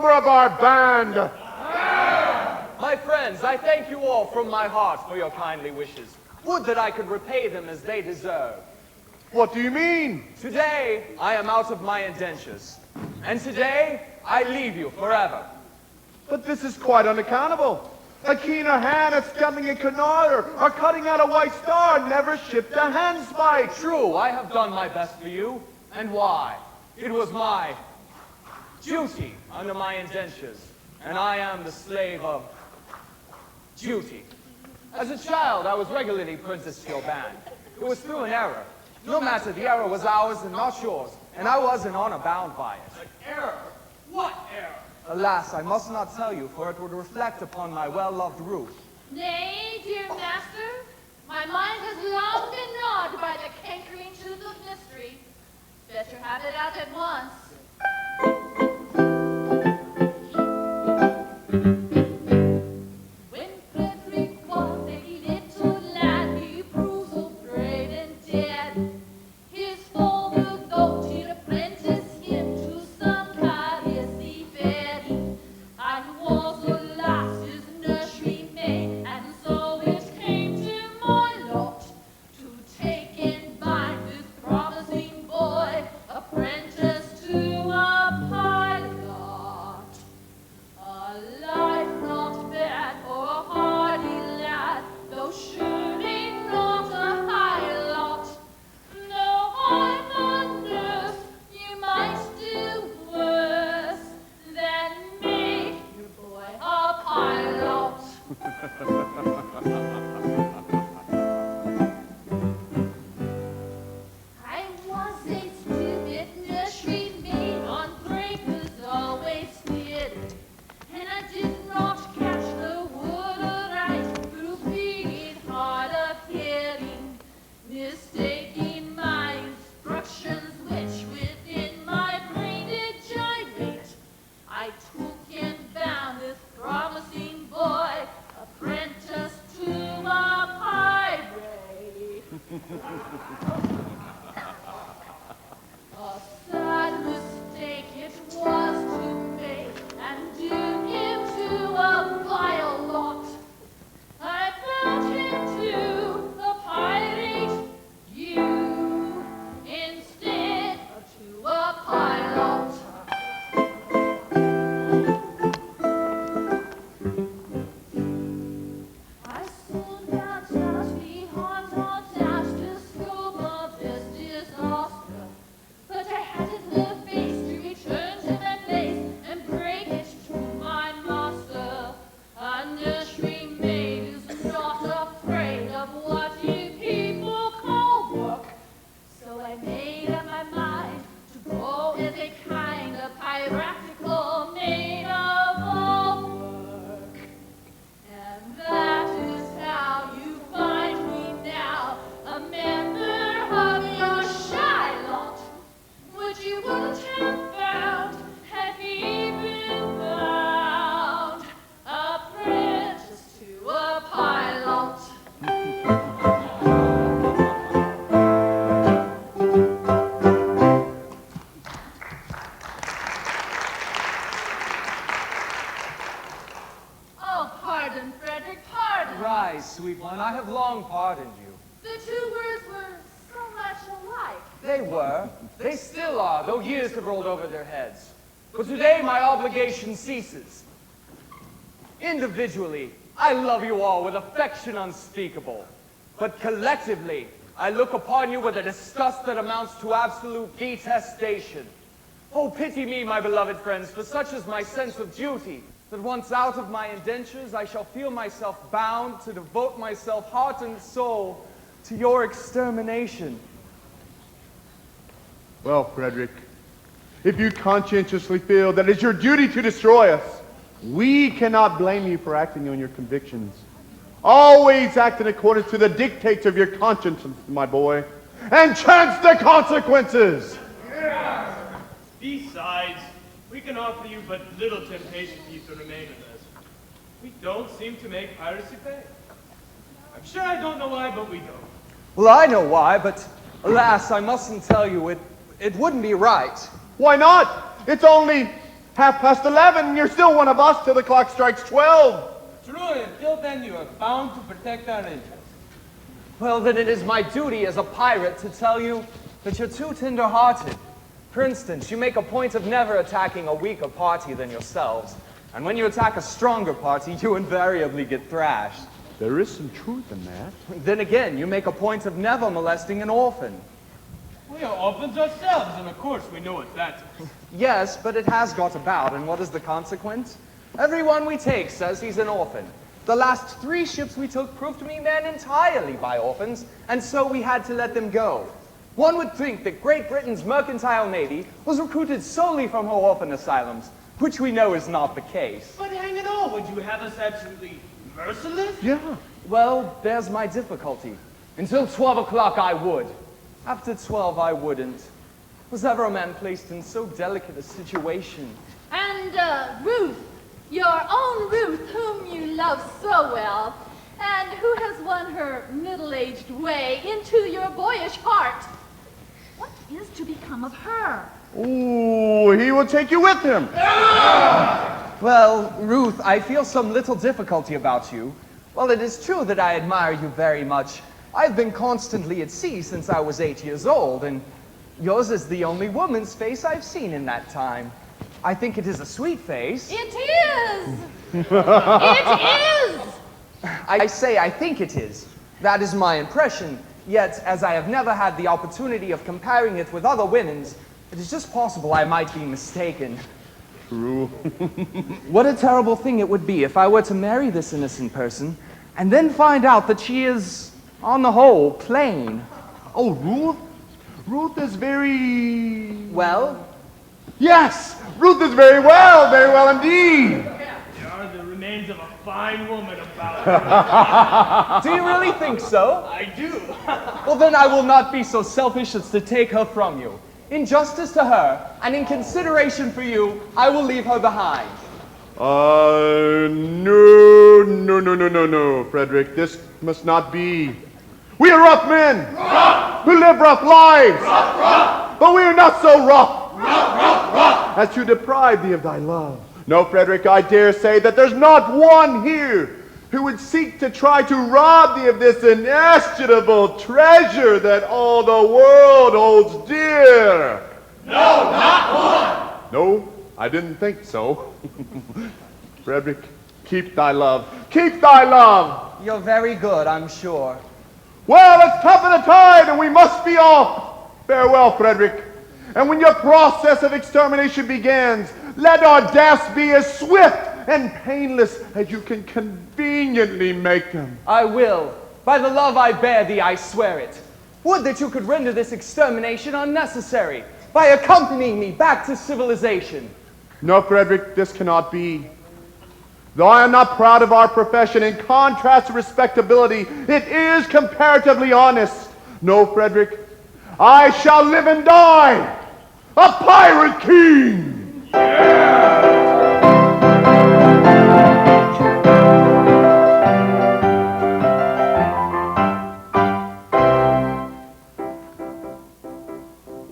member of our band. My friends, I thank you all from my heart for your kindly wishes. Would that I could repay them as they deserve. What do you mean? Today, I am out of my indentures. And today, I leave you forever. But this is quite unaccountable. A keener hand at scuttling a canard or cutting out a white star never shipped a handspike. True, I have done my best for you. And why? It was my duty under my indentures. And I am the slave of duty. As a child, I was regularly apprenticed to your band. It was through an error. No matter, the error was ours and not yours, and I was in honor bound by it. An error? What error? Alas, I must not tell you, for it would reflect upon my well-loved Ruth. Nay, dear master, my mind has long been gnawed by the cankering tooth of mystery. Better have it out at once. When Frederick was a little lad, he grew so great and dead. His father thought he'd apprentice him to some courteous seafaring, and was alas his nursery maid, and so it came to my lot to take and bind this promising boy, apprentice to a pilot. A life not bad for a hardy lad, though surely not a high lot. No, I'm a nurse, you might do worse than make your boy a pilot. I was a stupid nursery maid, on breakers always steered, and I did not catch the word aright through being hard of hearing, mistaking my instructions which within my brain did gyrate. I took and bound this promising boy, apprentice to a pirate. A sad mistake it was to make, and doom him to a vile lot. I found him to a pirate, you, instead of to a pilot. I soon found out beyond all doubt the scope of this disaster, but I hadn't the face to return to my place and break it to my master. A nursery maid is not afraid of what you people call work, so I made up my mind to go as a kind of piratical maid of all work. And that is how you find me now, a member of your shy lot, which you wouldn't have found had he been bound, apprentice to a pilot. Oh, pardon, Frederick, pardon. Rise, sweet one, I have long pardoned you. The two words were so much alike. They were, they still are, though years have rolled over their heads. But today my obligation ceases. Individually, I love you all with affection unspeakable. But collectively, I look upon you with a disgust that amounts to absolute detestation. Oh, pity me, my beloved friends, for such is my sense of duty, that once out of my indentures, I shall feel myself bound to devote myself heart and soul to your extermination. Well, Frederick, if you conscientiously feel that it's your duty to destroy us, we cannot blame you for acting on your convictions. Always act in accordance to the dictates of your conscience, my boy, and chance the consequences. Besides, we can offer you but little temptation for you to remain with us. We don't seem to make piracy pay. I'm sure I don't know why, but we don't. Well, I know why, but alas, I mustn't tell you, it wouldn't be right. Why not? It's only 11:30, and you're still one of us till the clock strikes 12. True, and until then you are bound to protect our interests. Well, then it is my duty as a pirate to tell you that you're too tender-hearted. For instance, you make a point of never attacking a weaker party than yourselves. And when you attack a stronger party, you invariably get thrashed. There is some truth in that. Then again, you make a point of never molesting an orphan. We are orphans ourselves, and of course we know what that is. Yes, but it has got about, and what is the consequence? Everyone we take says he's an orphan. The last 3 ships we took proved to be manned entirely by orphans, and so we had to let them go. One would think that Great Britain's mercantile navy was recruited solely from her orphan asylums, which we know is not the case. But hang it all, would you have us absolutely merciless? Yeah. Well, there's my difficulty. Until 12 o'clock I would. After 12 I wouldn't. Was ever a man placed in so delicate a situation? And Ruth, your own Ruth, whom you love so well, and who has won her middle-aged way into your boyish heart. What is to become of her? Ooh, he will take you with him. Well, Ruth, I feel some little difficulty about you. Well, it is true that I admire you very much. I've been constantly at sea since I was 8 years old, and yours is the only woman's face I've seen in that time. I think it is a sweet face. It is! It is! I say I think it is. That is my impression. Yet, as I have never had the opportunity of comparing it with other women's, it is just possible I might be mistaken. True. What a terrible thing it would be if I were to marry this innocent person and then find out that she is, on the whole, plain. Oh, Ruth? Ruth is very... Well? Yes! Ruth is very well indeed. There are the remains of a fine woman about. Do you really think so? I do. Well, then I will not be so selfish as to take her from you. In justice to her, and in consideration for you, I will leave her behind. No, Frederick. This must not be. We are rough men. Who live rough lives. But we are not so rough. As to deprive thee of thy love. No, Frederick, I dare say that there's not one here who would seek to try to rob thee of this inestimable treasure that all the world holds dear. No, not one. No, I didn't think so. Frederick, keep thy love. Keep thy love. You're very good, I'm sure. Well, it's tough in the tide, and we must be off. Farewell, Frederick. And when your process of extermination begins, let our deaths be as swift and painless as you can conveniently make them. I will. By the love I bear thee, I swear it. Would that you could render this extermination unnecessary by accompanying me back to civilization. No, Frederick, this cannot be. Though I am not proud of our profession, in contrast to respectability, it is comparatively honest. No, Frederick, I shall live and die a pirate king!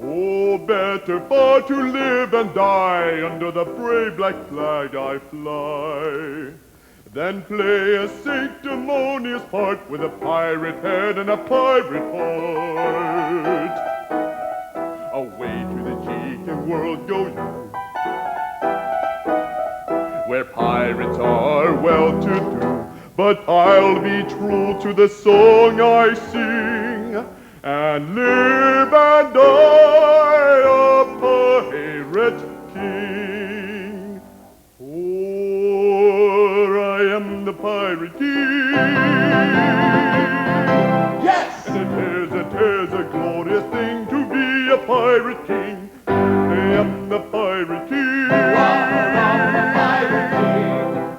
Oh, better far to live and die under the brave black flag I fly than play a sanctimonious part with a pirate head and a pirate heart. Away to the cheating world go you, where pirates are well-to-do, but I'll be true to the song I sing and live and die a pirate king. For I am the pirate king. Yes! And it is a glorious thing to be a pirate king. I am the pirate king.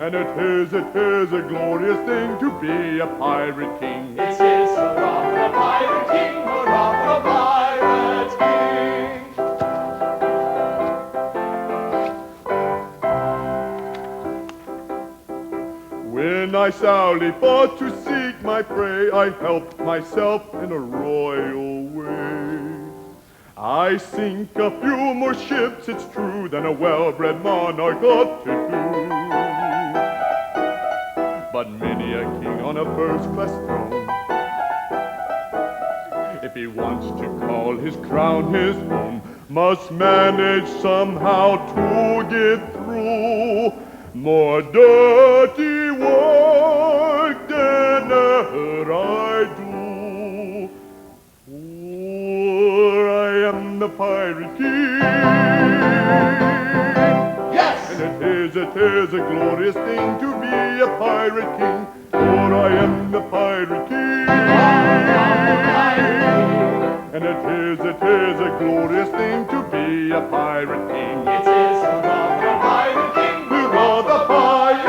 And it is a glorious thing to be a pirate king. It is hurrah for the pirate king, hurrah for the pirate king. When I sourly fought to seek my prey, I helped myself in a royal way. I sink a few more ships, it's true, than a well-bred monarch ought to do. But many a king on a first-class throne, if he wants to call his crown his own, must manage somehow to get through more dirty work than ever I do. For I am the pirate king. Yes! And it is a glorious thing to be a pirate king. For I am the pirate king. And it is a glorious thing to be a pirate king. It is hurrah, the pirate king. Hurrah, the pirate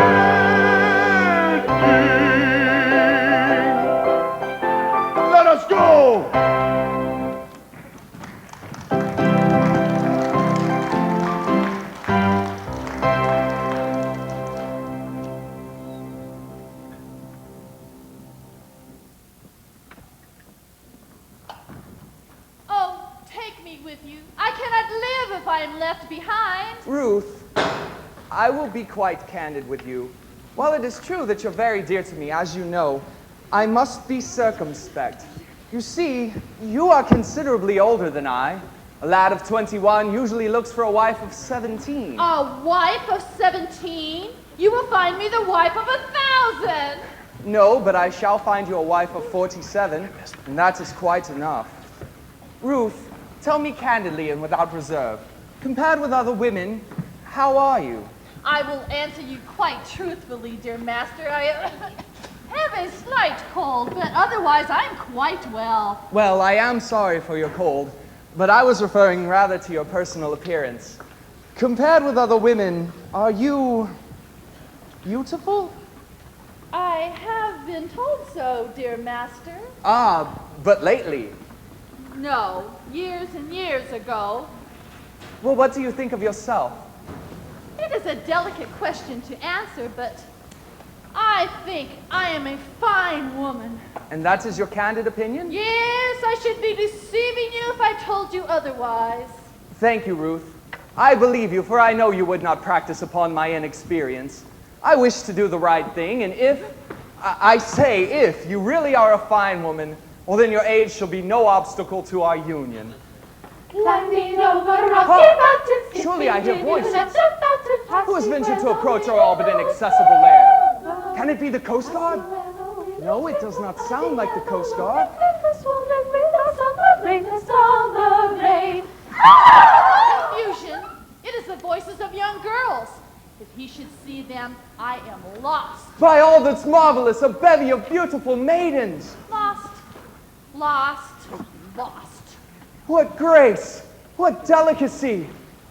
king! Let us go! I am left behind. Ruth, I will be quite candid with you. While it is true that you're very dear to me, as you know, I must be circumspect. You see, you are considerably older than I. A lad of 21 usually looks for a wife of 17. A wife of 17? You will find me the wife of 1,000. No, but I shall find you a wife of 47, and that is quite enough. Ruth, tell me candidly and without reserve, compared with other women, how are you? I will answer you quite truthfully, dear master. I have a slight cold, but otherwise I'm quite well. Well, I am sorry for your cold, but I was referring rather to your personal appearance. Compared with other women, are you beautiful? I have been told so, dear master. Ah, but lately. No, years and years ago. Well, what do you think of yourself? It is a delicate question to answer, but I think I am a fine woman. And that is your candid opinion? Yes, I should be deceiving you if I told you otherwise. Thank you, Ruth. I believe you, for I know you would not practice upon my inexperience. I wish to do the right thing, and if, I say if, you really are a fine woman, well, then your age shall be no obstacle to our union. Climbing over rocky mountains. Surely I hear voices. Who has ventured to approach our all but inaccessible lair? Can it be the Coast Guard? No, it does not sound like the Coast Guard. Confusion. It is the voices of young girls. If he should see them, I am lost. By all that's marvelous, a bevy of beautiful maidens. Lost, lost, lost. What grace, what delicacy,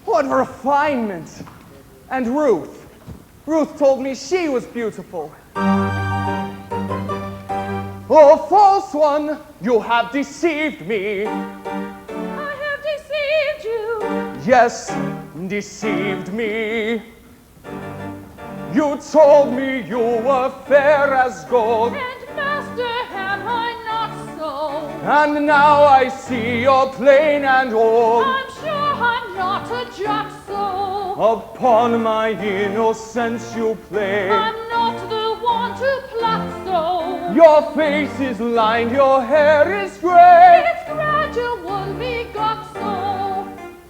what refinement. And Ruth told me she was beautiful. Oh, false one, you have deceived me. I have deceived you. Yes, deceived me. You told me you were fair as gold. And master, am I not so? And now I see you're plain and old. I'm sure I'm not a jack so. Upon my innocence you play. I'm not the one to pluck so. Your face is lined, your hair is gray. It's gradual begot so.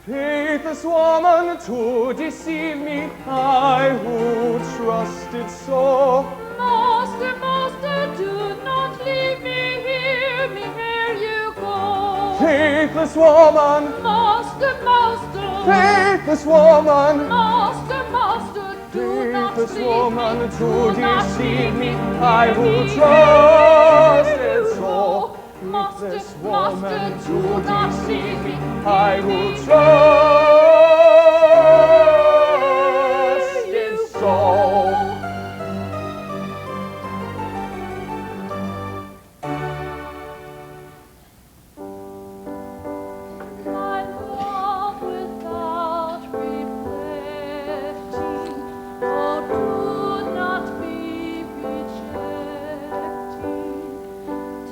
Faithless woman, to deceive me, I who trusted so. Master, master, do not leave me here you go. Faithless woman, Master, master, faithless woman, master, master, do not faithless leave woman, me, to do not deceive leave me, me, I who here trusted you so. go. Master, Faithless woman, master, to do not leave me, I who here trusted you so. go. My love without reflecting, oh, do not be rejecting.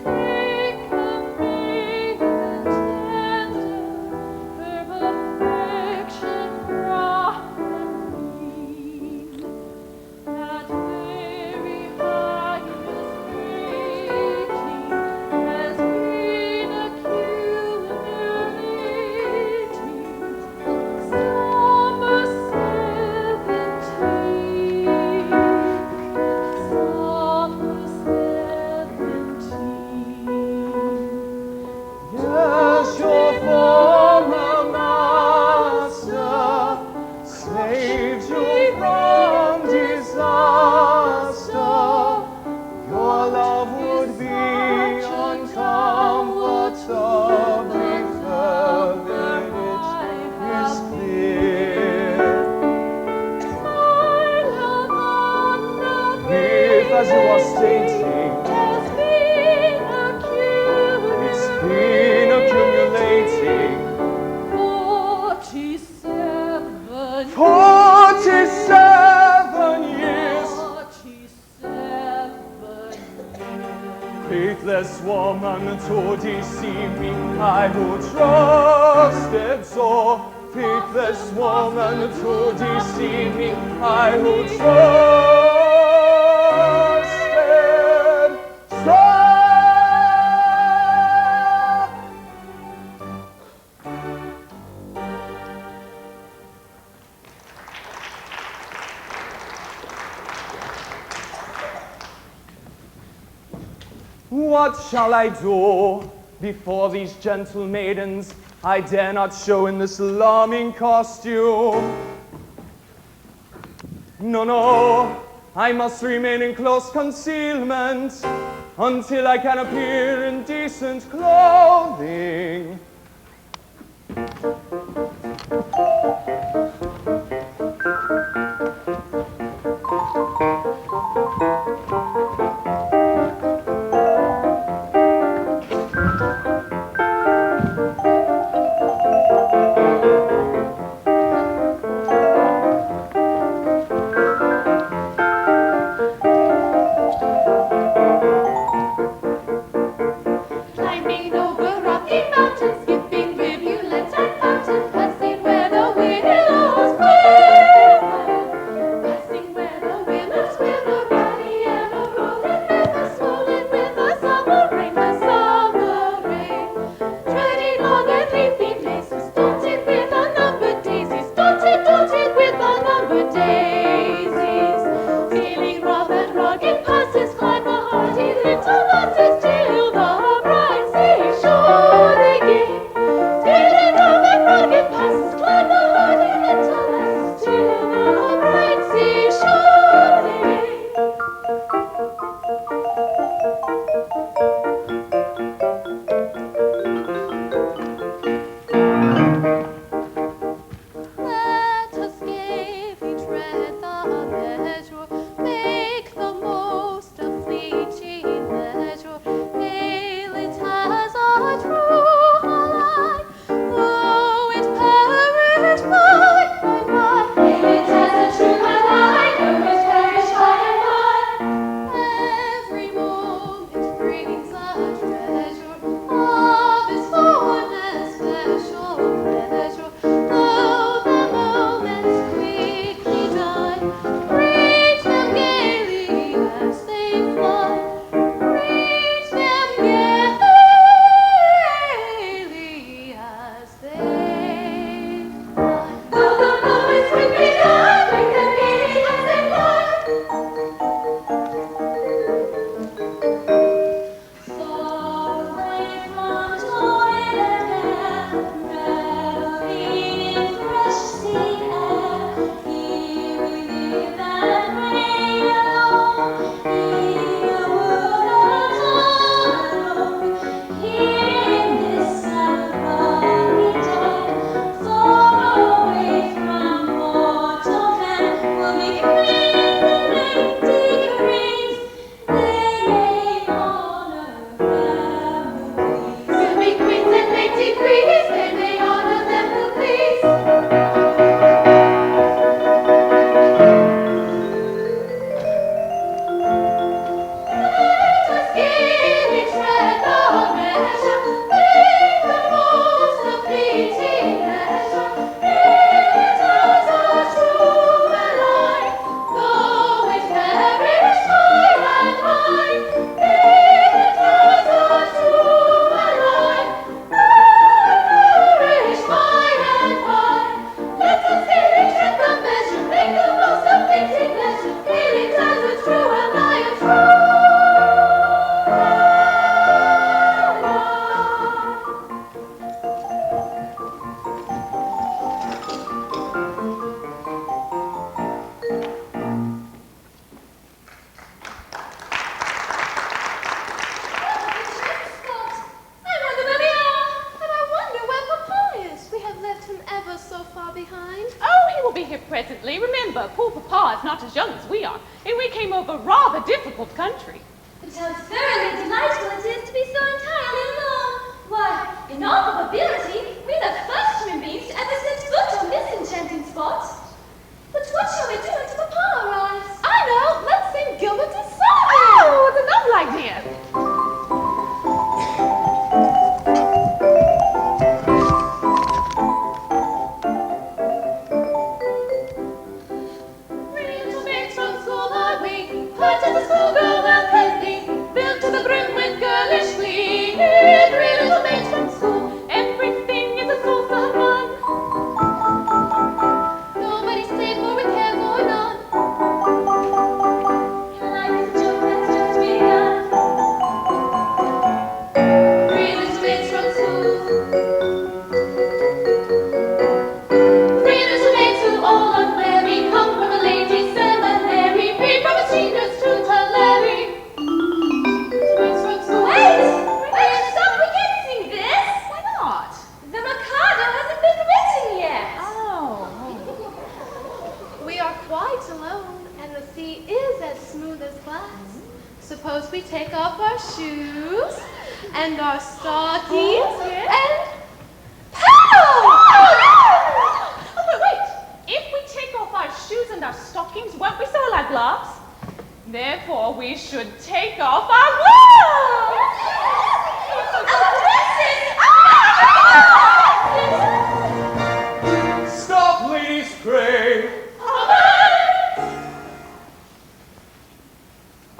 Take a maiden tender treasure was stating. It's been accumulating. 47 years. Faithless woman to deceive me, I who trusted so. Faithless woman to deceive me, I who trusted so. What shall I do before these gentle maidens? I dare not show in this alarming costume. No, no, I must remain in close concealment until I can appear in decent clothing. Climbing over rocky mountains, skipping rivulets and fountains, passing where the willows quiver, passing where the willows quiver, ruddy and a rolling river, swollen with the summer rain, treading long and leafy places, dotted with unnumbered daisies, dotted with unnumbered daisies, sailing rough and rugged passes, climb the hardy little masses till the bright seashore they gain. Sailing rough and rugged passes, climb the hardy little masses till the bright seashore they Let us gaily tread the measure, make the most of fleeting leisure. Hail it as a true life, though it perish by and by. Hail it as a true life, though it perish by and by. Every moment brings a treasure of its own especial pleasure. Though the moments quickly die, greet them gaily as they fly. Greet them gaily as they fly. Though the moments quickly die, greet them gaily as they fly. Far away from toil and care, reveling in fresh sea air, here we live and reign alone, here would not alone, here in this unruly den, far away from mortal man, will be queen the lady queens, they may honor them who please. We'll be queens and lady queens, they may honor them who please. Let us gaily tread the measure, make the most of fleeting leisure. Hail it as a true life, though it perish by and by. Hail it as a true life, though it perish by and by. Let us gaily tread the measure, make the most of fleeting leisure. Hail it as a true life, true life. I wonder where we are, and I wonder where Papa is. We have left him ever so far behind. Oh, he will be here presently. Remember, poor Papa is not as young as we are. In weeks came over rather difficult country. But how thoroughly delightful it is to be so entirely alone. Why, in all probability, we're the first human beings to ever set foot on this enchanting spot. But what shall we do until Papa arrives? I know, let's sing Gilbert a song. Oh, it's a novel idea. Put to the schoolgirl well pleasantly, filled to the brim with girlish glee. Three little maids from school, everything is a source of fun. Nobody's safe or we care for none. Life is a joke that's just begun. Three little maids from school. Three little maids who all unwary come from a lady's seminary, free from a stranger. Suppose we take off our shoes and our stockings and paddle! But wait, if we take off our shoes and our stockings, won't we still allow gloves? Therefore, we should take off our gloves! Stop, ladies, pray.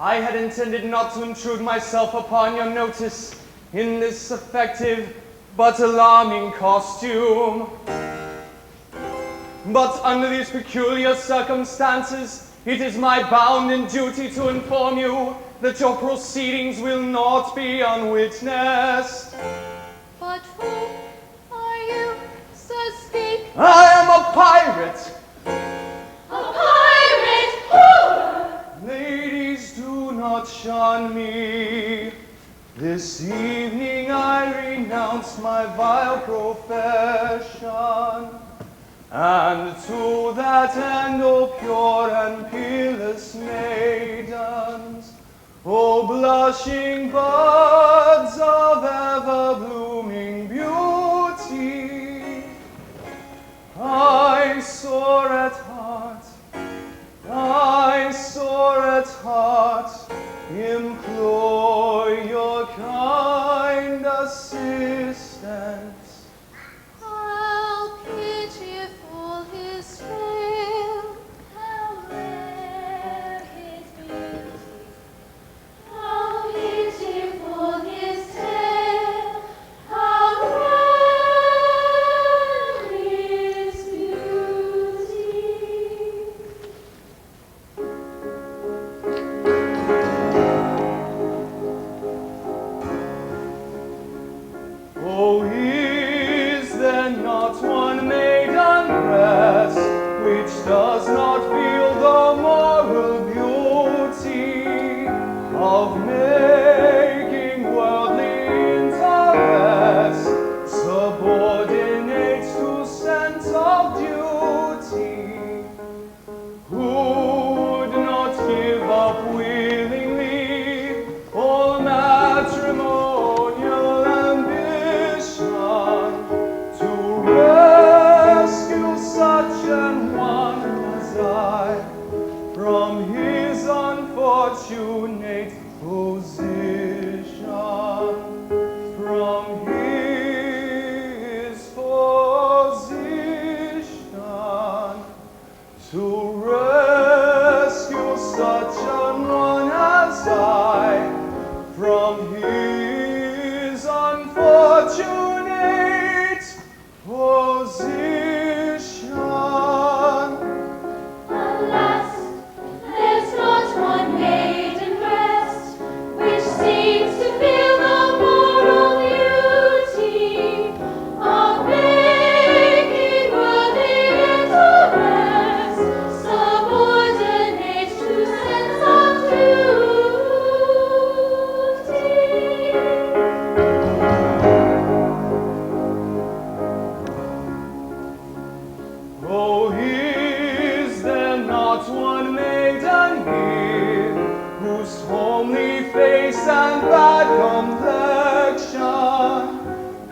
I had intended not to intrude myself upon your notice in this effective but alarming costume. But under these peculiar circumstances, it is my bounden duty to inform you that your proceedings will not be unwitnessed. But who are you, so speak? I am a pirate. A pirate! Who? Ladies, do not shun me. This evening I renounce my vile profession, and to that end, O pure and peerless maidens, O blushing buds of ever-blooming beauty, I sore at heart, I sore at heart, implore your kind assistance. How pitiful his tale, How rare his beauty, how pitiful his tale, how rare his beauty. Oh, is there not one maiden breast which does not feel the moral beauty of making worldly interest subordinate to sense of duty? Who would not give up willingly all matrimonial ambition to rescue such an one as I from his unfortunate position, from his position, to rescue such an one as I from his unfortunate position. Alas, there's not one maiden breast which seems to feel the moral beauty of making worthy interest subordinate to sense of duty.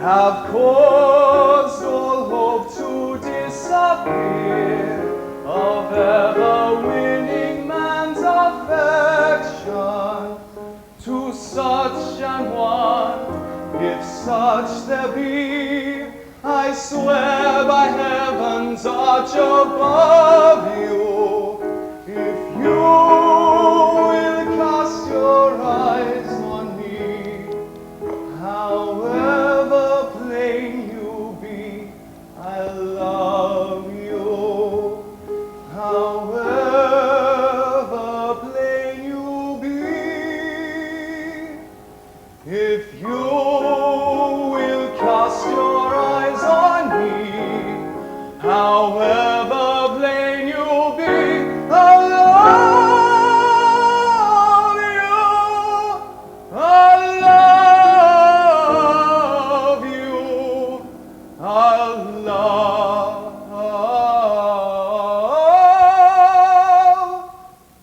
have caused all hope to disappear of ever winning man's affection to such an one, if such there be. I swear by heaven's arch above you, if you will cast your eyes on me, however plain you be, I love you. However plain you be, if you will cast your eyes on me, however plain you be, I love you. I love you.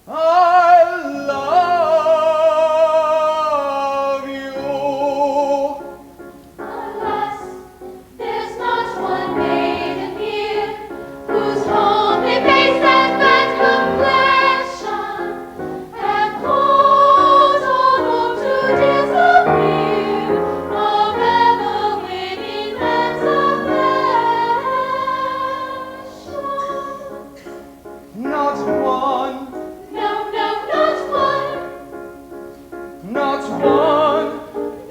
I love you. Alas, there's not one maiden here whose homely face and bad complexion have caused all hope to disappear of ever winning man's affection. Not one, No, no, not one. not one.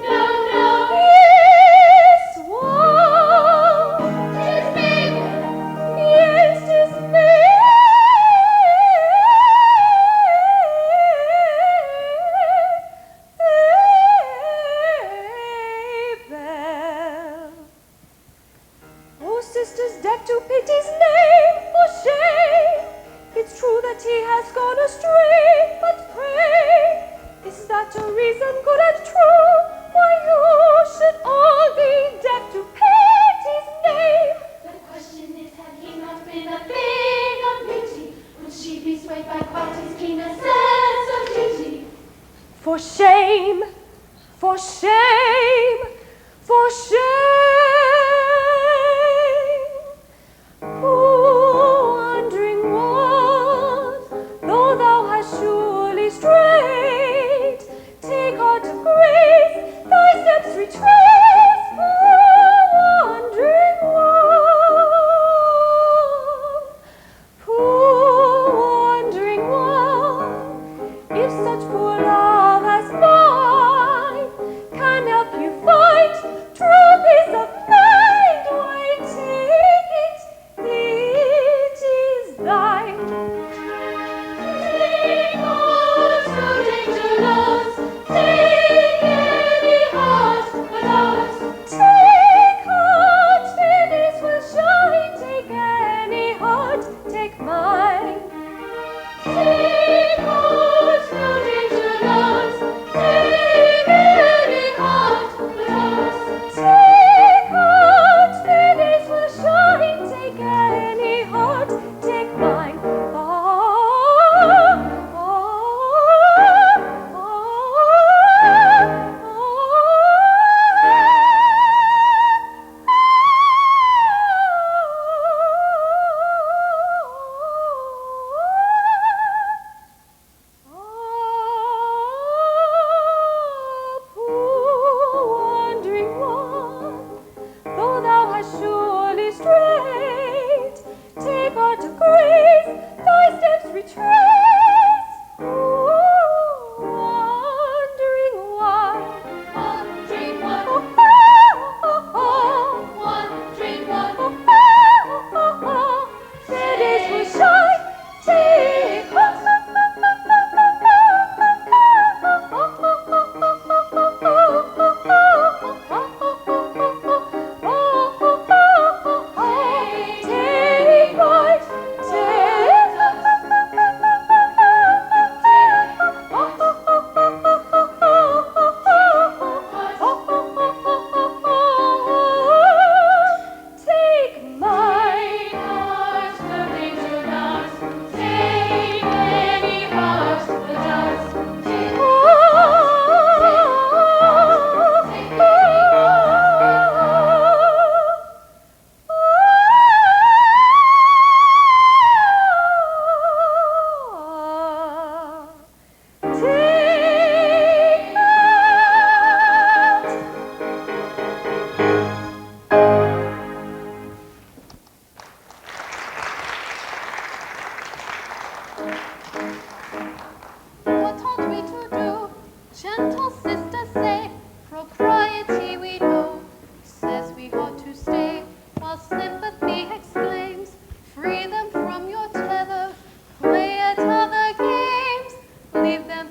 No, no, yes, one. 'Tis me. Yes, 'tis me. Abel. Oh, sisters, deaf to pity's name, for shame. It's true that he has gone astray, but pray, is that a reason good and true why you should all be deaf to pity's name? The question is, had he not been a thing of beauty, would she be swayed by quite his keener sense of duty? For shame, for shame, for shame. Poor wandering one, though thou hast surely strayed, take heart of grace, thy steps retrace. Poor wandering one, poor wandering one, if such poor love as mine can help you find true peace of mind, why take it, it is thine. Take heart, no danger lost. Take any heart but ours. Take heart, Phyllis will shine, take any heart, take mine. Take heart, no danger lost.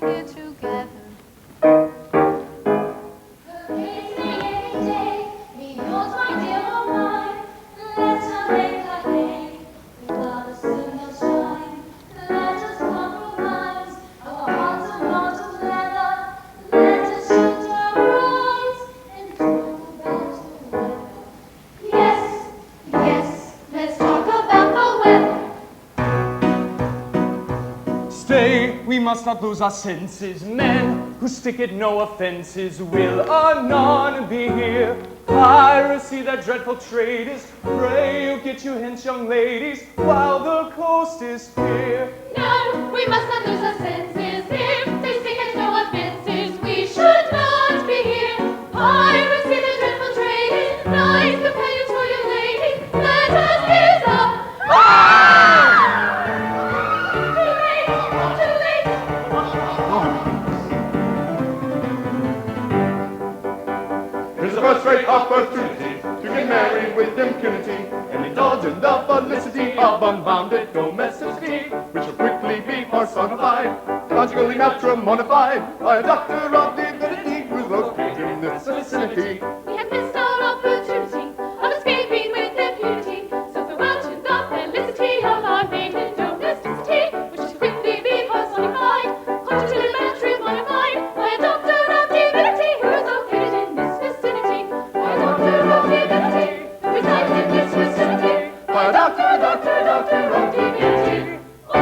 here together. We must not lose our senses. Men who stick at no offenses will anon be here. Piracy, that dreadful trade is. Pray you get you hence, young ladies, while the coast is clear. No, we must not lose our senses. If they stick at no offenses, we should not be here. Piracy, that dreadful trade is. Nice companions for you ladies. Let us get up. Great opportunity to get married with impunity and indulge in the felicity of unbounded domesticity, which will quickly be personified, conjugally matrimonified by a doctor of divinity who's located in this vicinity. We have missed our opportunity of escaping with impunity, so farewell to the felicity of our maiden domesticity, which will quickly be personified, conjugally matrimonified by a doctor of divinity who is located in this vicinity. Doctor of divinity. Oh,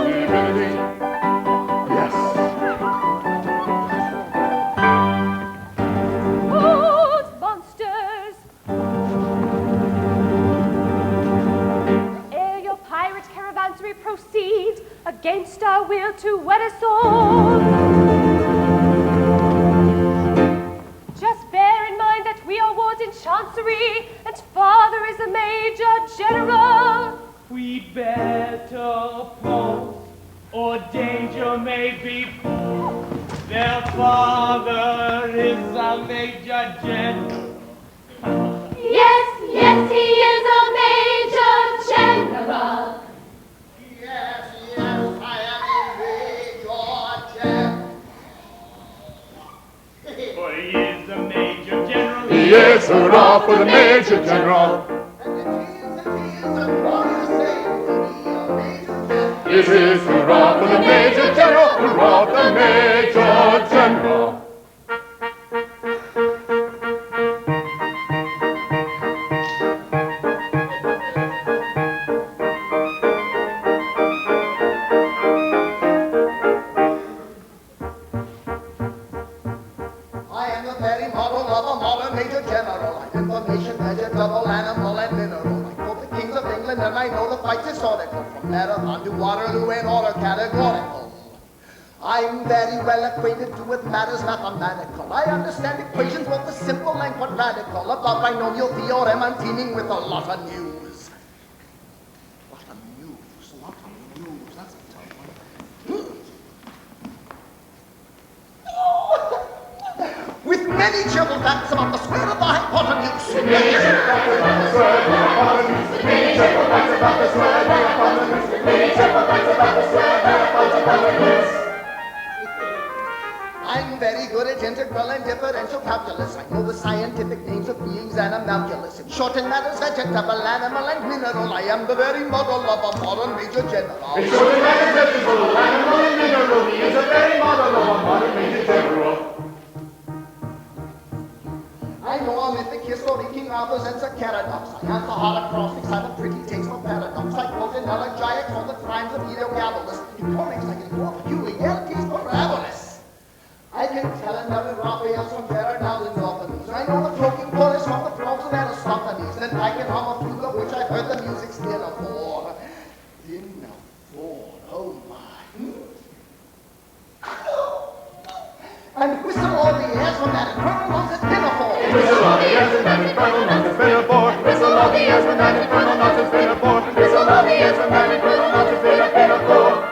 divinity. Yes. Old monsters! Ere your pirate caravansary proceed against our will to wed us all, just bear in mind that we are wards in chancery, and father is a major general. We'd better pause, or danger may befall. Their father is a major general. Yes, yes, he is a major general. Yes, I am a major general. For he is a major general. Yes, hurrah for the Major General. This is hurrah for the Major General, hurrah for the Major General. I am the very model of a modern Major General. I'm information measure, double animal and mineral. I quote the kings of England and I know the fight's historical. From Marathon to Waterloo in order categorical. I'm very well acquainted too with matters mathematical. I understand equations both the simple and quadratical. About binomial theorem I'm teeming with a lot of news. Lot of news, that's a tough one. With many cheerful facts about the square of the hypotenuse. I'm very good at integral and differential calculus. I know the scientific names of beings and homunculus. In short, in matters vegetable, animal, and mineral, I am the very model of a modern Major General. In short, in matters vegetable, animal, and mineral, he is a very model of a modern Major General. I know a mythic history, King Arthur's and Sir Caradox. I am the holocrostic, I have a pretty taste for paradox. I quote in elegiacs all the crimes of Heliogabalus. In comics, I can draw peculiarities for avarice. I can tell another Raphael's from Paradise and Orphan. I know the croaking chorus from the frogs of Aristophanes. And I can hum a fugue of which I've heard the music still afford. In afford, oh my. And whistle all the airs from that infernal nonsense pinafore. Whistle all the airs from that infernal nonsense pinafore. Whistle all the airs from that infernal nonsense pinafore. Whistle all the airs from that infernal nonsense pinafore.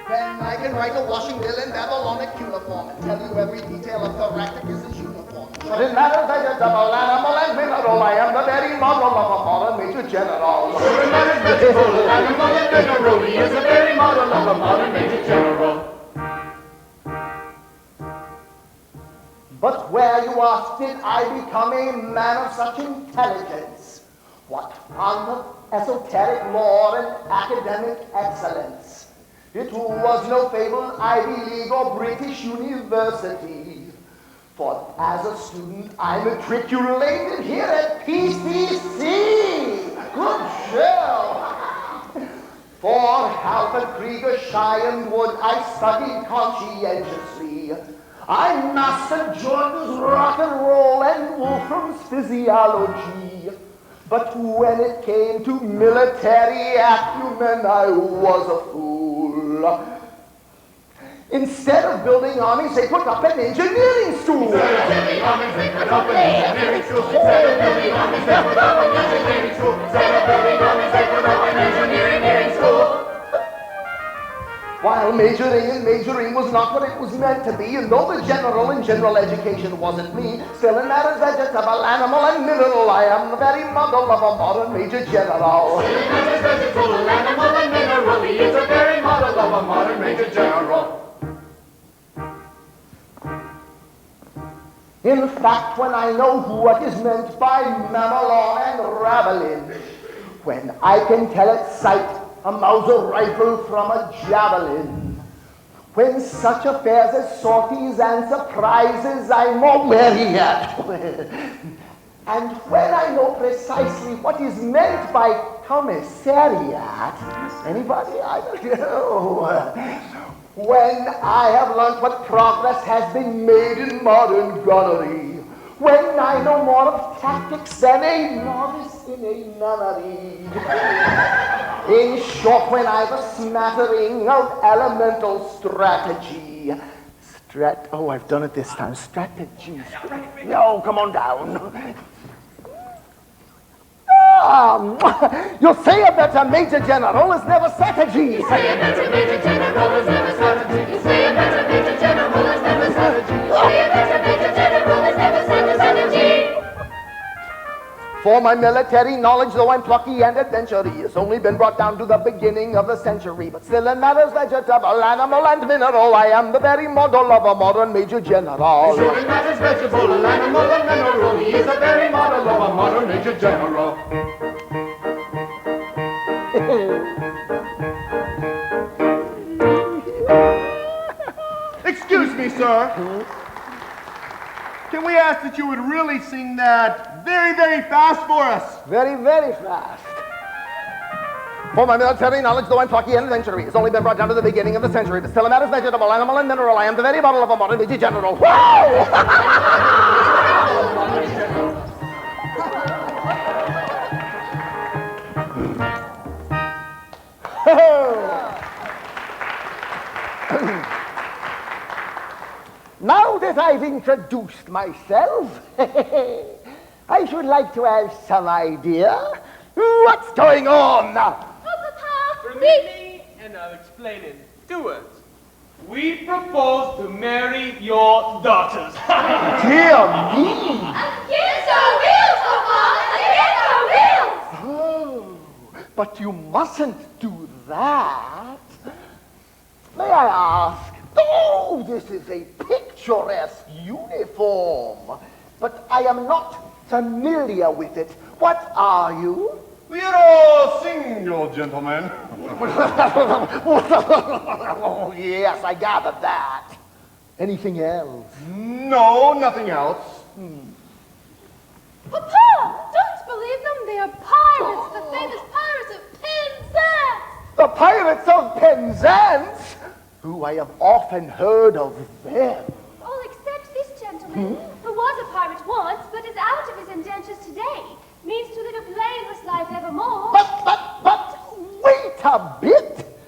Then I can write a washing bill in Babylonic cuneiform and tell you every detail of Caractacus's uniform. But in matters I just double animal and mineral, I am the very model of a modern Major General. In matters vegetable, animal, and mineral, he is the very model of a modern Major what did I become a man of such intelligence? What fond of esoteric lore and academic excellence? It was no fabled Ivy League or British University. For as a student, I matriculated here at PCC. Good show. For Halford, Krieger, Cheyenne Wood, I studied conscientiously. I mastered Jordan's rock and roll and Wolfram's physiology. But when it came to military acumen, I was a fool. Instead of building armies, they put up an engineering school. Instead of building armies, they put up an engineering school. Instead of building armies, they put up an engineering school. Instead of building armies, they put up an engineering school. While majoring was not what it was meant to be, and though the general in general education wasn't me, still in matters vegetable, animal, and mineral, I am the very model of a modern major general. Still in matters vegetable, animal, and mineral, he is the very model of a modern major general. In fact, when I know what is meant by Mamelon and Ravelin, when I can tell at sight a Mauser rifle from a javelin, when such affairs as sorties and surprises I'm more wary at, and when I know precisely what is meant by commissariat, anybody? I don't know. When I have learnt what progress has been made in modern gunnery, when I know more of tactics than a novice in a nunnery. In short, when I've a smattering of elemental strategy. Oh, I've done it this time. Strategy. No, come on down. You'll say that a major general is never strategy. You say that a major general is never strategy. You say that a major general is never strategy. You say that a major general is never strategy. For my military knowledge, though I'm plucky and adventurous, has only been brought down to the beginning of the century. But still in matters vegetable, animal, and mineral, I am the very model of a modern major general. Still in matters vegetable, animal, and mineral, he is the very model of a modern major general. Excuse me, sir. Can we ask that you would really sing that very, very fast for us? Very, very fast. For my military knowledge, though I'm plucky and adventurous, has only been brought down to the beginning of the century, but still in matters vegetable, animal, and mineral, I am the very model of a modern major general. Whoa! Now that I've introduced myself, I should like to have some idea what's going on. Oh, Papa! Permit me, and I'll explain in 2 words. We propose to marry your daughters. Dear me! Against our wills, Papa! Against our wills! Oh, but you mustn't do that. May I ask? Oh, this is a picturesque uniform, but I am not familiar with it. What are you? We are all single, gentlemen. Oh, yes, I gathered that. Anything else? No, nothing else. Papa, don't believe them. They are pirates, the famous pirates of Penzance. The pirates of Penzance? Who I have often heard of them. All except this gentleman, who was a pirate once, but is out of his indentures today. Means to live a blameless life evermore. But, wait a bit.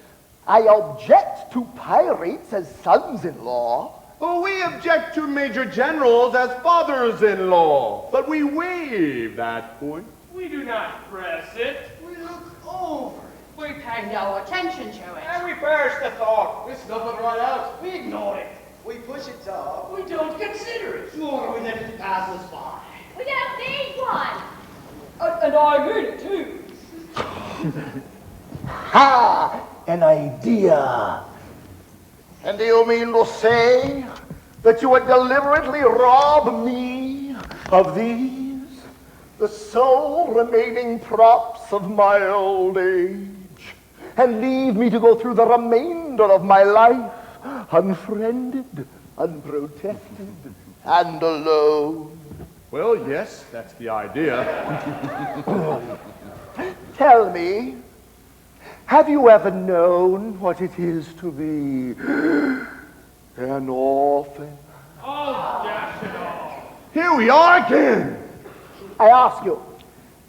I object to pirates as sons-in-law. Well, we object to major generals as fathers-in-law, but we waive that point. We do not press it. We look over it. We pay no attention to it. And we perish the thought. We snuff it right out. We ignore it. We push it off. We don't consider it. Nor we let it pass us by. We don't need one. And I mean it too. Ha! An idea. And do you mean to say that you would deliberately rob me Of these, the sole remaining props of my old age, and leave me to go through the remainder of my life unfriended, unprotected, and alone. Well, yes, that's the idea. Tell me, have you ever known what it is to be an orphan? Oh, dash it all. Here we are again. I ask you,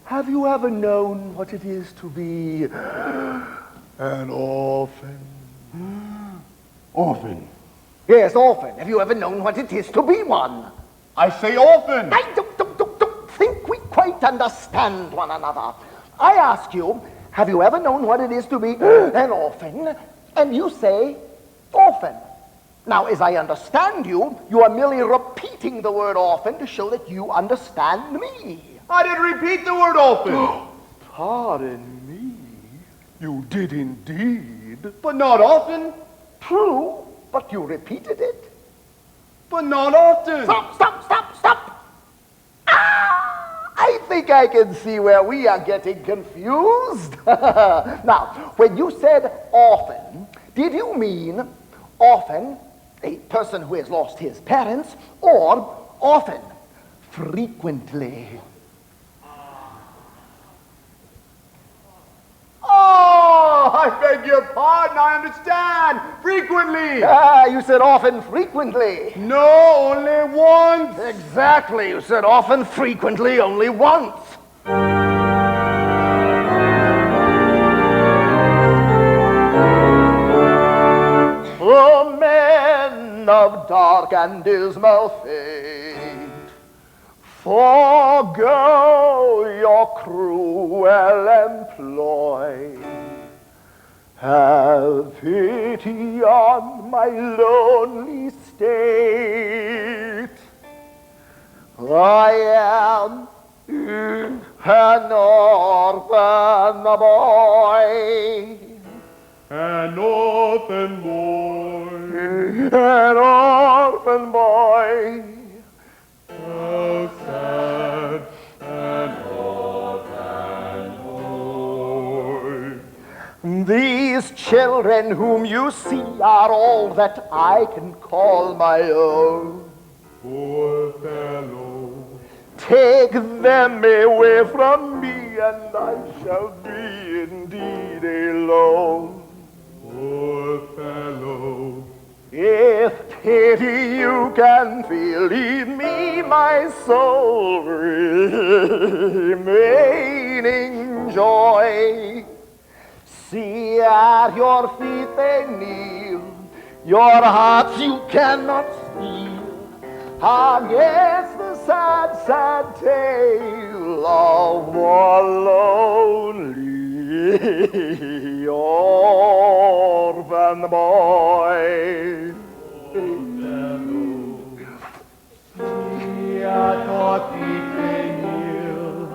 have you ever known what it is to be an orphan? Orphan. Yes, orphan. Have you ever known what it is to be one? I say orphan. I don't think we quite understand one another. I ask you, have you ever known what it is to be an orphan? And you say orphan. Now, as I understand you, you are merely repeating the word orphan to show that you understand me. I didn't repeat the word orphan. Pardon me. You did indeed. But not often. True, but you repeated it. But not often. Stop. I think I can see where we are getting confused. Now, when you said orphan, did you mean orphan, a person who has lost his parents, or often, frequently? Oh, I beg your pardon. I understand. Frequently. You said often, frequently. No, only once. Exactly. You said often, frequently, only once. Oh, men of dark and dismal fate, forego your cruel employ. Have pity on my lonely state. I am an orphan boy. An orphan boy. An orphan boy. So sad. An orphan boy. These children whom you see are all that I can call my own. Poor fellow. Take them away from me, and I shall be indeed alone. Poor fellow. If pity you can feel, leave me my sole remaining joy. See, at your feet they kneel, your hearts you cannot steal. Against the sad, sad tale of the lonely orphan boy. We are not feet they kneel,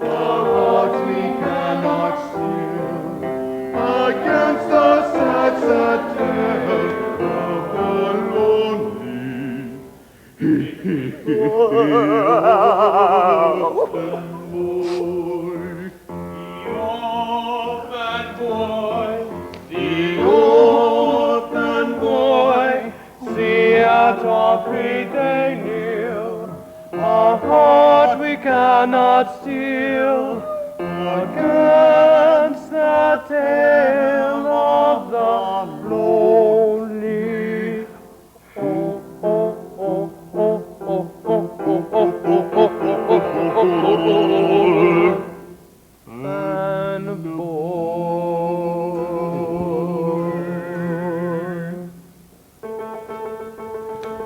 our hearts we cannot steal. Against the sad, sad tale of the lonely orphan boy. The orphan boy, see at our feet they kneel, our heart we cannot steal, against the tale of the lonely.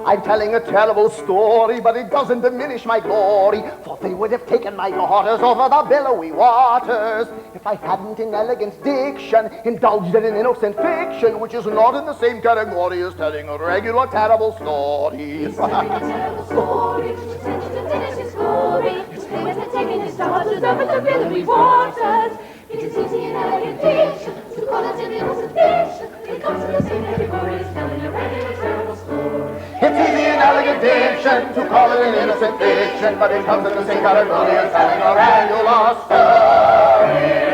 I'm telling a terrible story, but it doesn't diminish my glory, for they would have taken my daughters over the billowy waters if I hadn't in elegant diction indulged in an innocent fiction, which is not in the same category as telling a regular terrible story. It's a terrible story, which pretended to diminish his glory, which they would have taken his daughters over the billowy waters. It is easy in elegant diction to call it an innocent fiction. It comes to the same category as telling a regular terrible story. It's easy in elegant diction conviction to call it an innocent fiction, but it comes in the same category as telling a regular story.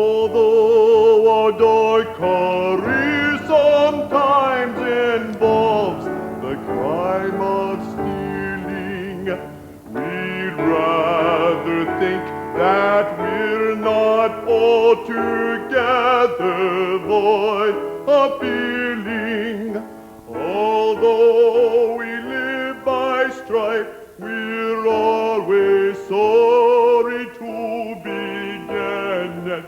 Although our dark career sometimes involves the crime of stealing, we'd rather think that we're not altogether void of feeling. Although we live by strife, we're always sorry to begin it.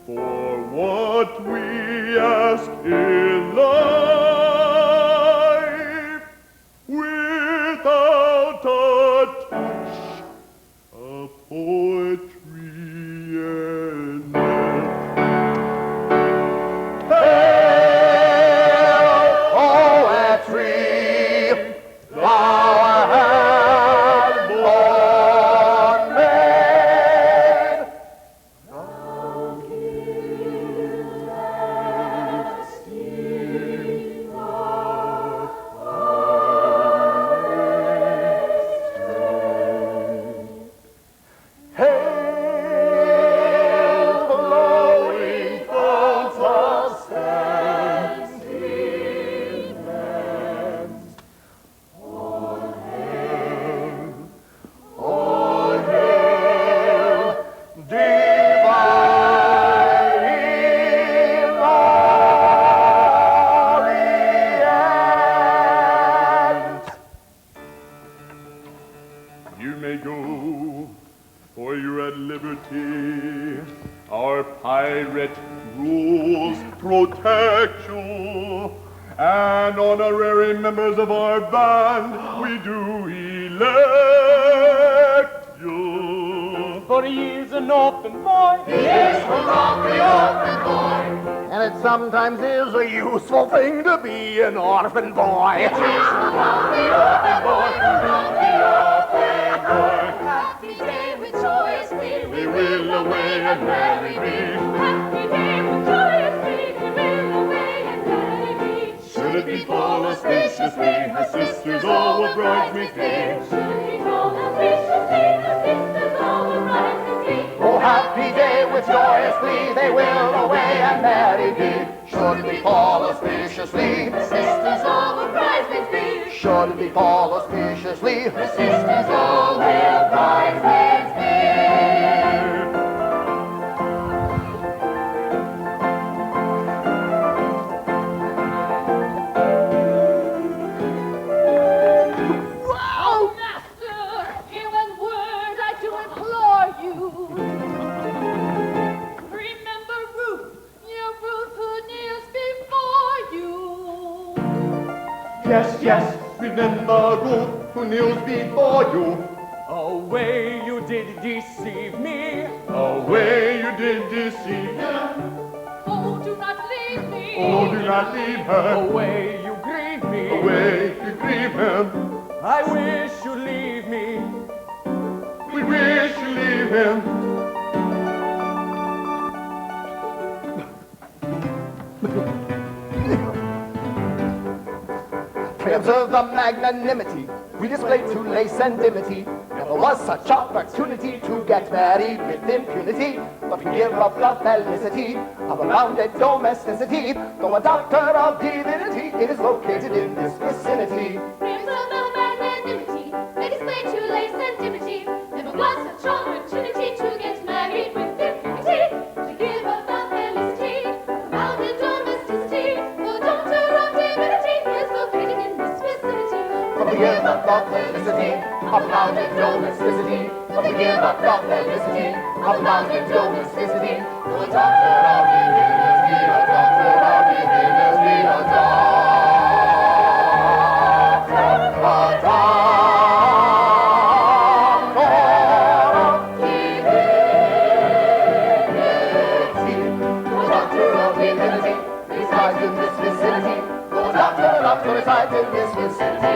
For what we ask in life, without a touch of poetry in it. Hail, poetry, thou hast born men. Hail, blowing thrones of standing men. All hail, divine Orient. You may go, for you're at liberty. Our pirate rules protect you, and honorary members of our band, we do elect you. For he is an orphan boy. He is the lovely orphan boy. And it sometimes is a useful thing to be an orphan boy. It is the lovely orphan boy, the lovely orphan boy. Happy day with joyous glee, We will away and merry be. Happy day with joyous glee, we will away and merry be. Should it befall auspiciously, her sisters all will bridesmaids be. Should it befall auspiciously, the sisters all will bridesmaids be. Oh, happy day with joyous glee, they will away and merry be. Should it befall auspiciously, The sisters all will bridesmaids be. should it befall auspiciously, The sisters all will bridesmaids be. Oh, master, in one word I do implore you. Remember Ruth, your Ruth who kneels before you. Yes, yes, remember Ruth who kneels before you. Away you did deceive me. Away you did deceive her. Oh, do not leave me. Oh, do not leave her. Away you grieve me. Away you grieve him. I wish you leave me. We wish you leave him. Triumphs of the magnanimity we displayed to lace and dimity. Never was such opportunity to get married with impunity. But we give up the felicity of a rounded domesticity. Though a doctor of divinity, it is located in this vicinity. Dreams of the magnanimity, they display to lace and dimity. Never was such opportunity to get married with impunity. To give up the felicity of a rounded domesticity. The doctor of divinity is located in this vicinity. But we give up the felicity of rounded domesticity. But we give up the felicity of rounded domesticity. To a doctor of divinity, a doctor of divinity, a doctor. Resides in this vicinity.